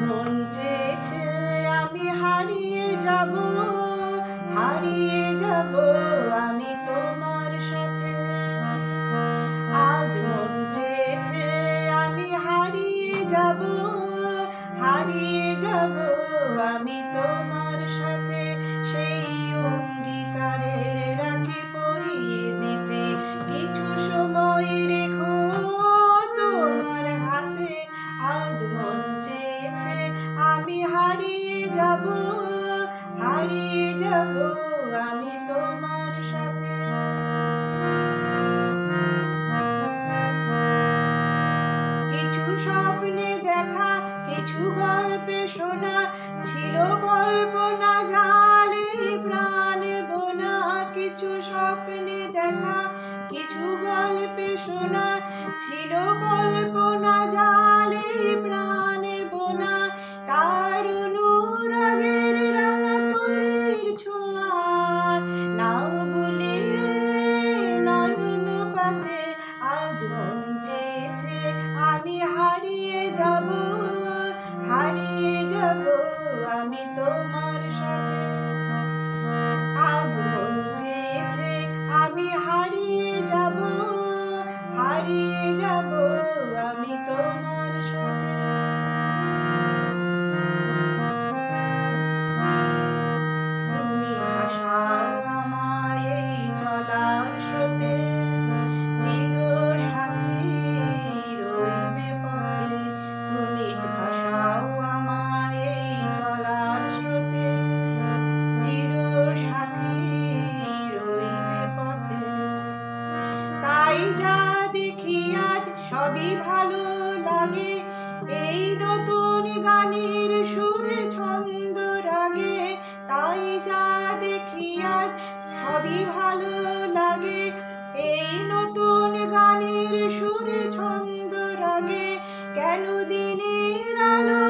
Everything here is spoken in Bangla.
মন চেয়েছে আমি হারিয়ে যাব আমি তোমার সাথে। আজ মন চেয়েছে আমি হারিয়ে যাব আমি তোমার সাথে। সেই অঙ্গীকারের রাখি পরিয়ে দিতে কিছু সময় রেখো তোমার হাতে। আজ মন চেয়েছে আমি হারিয়ে যাব আমি তোমার সাথে। কিছু স্বপ্নে দেখা কিছু গল্পে শোনা ছিল কল্পনা জালে প্রাণে বোনা। কিছু স্বপ্নে দেখা কিছু গল্পে শোনা ছিল কল্পনা জালে প্রাণে বোনা। তার অনুরাগের রাঙা তুলির ছোঁয়া নাও বুলিয়ে নয়ন পাতে। আজ মন চেয়েছে আমি হারিয়ে যাব আমি তোমার সাথে। আজ মন চেয়েছে আমি হারিয়ে যাব আমি তোমার সাথে। তুমি ভাসাও আমায় এই চলার স্রোতে, চিরসাথী রইবে পথে। তুমি ভাসাও আমায় এই চলার স্রোতে, চিরসাথী রইবে পথে। তাই যা দেখি আজ সবই ভালো লাগে, এই নতুন গানের সুরে ছন্দ রাগে। তাই যা দেখি আজ সবই ভালো লাগে, এই নতুন গানের সুরে ছন্দ রাগে। কেন দিনের আলো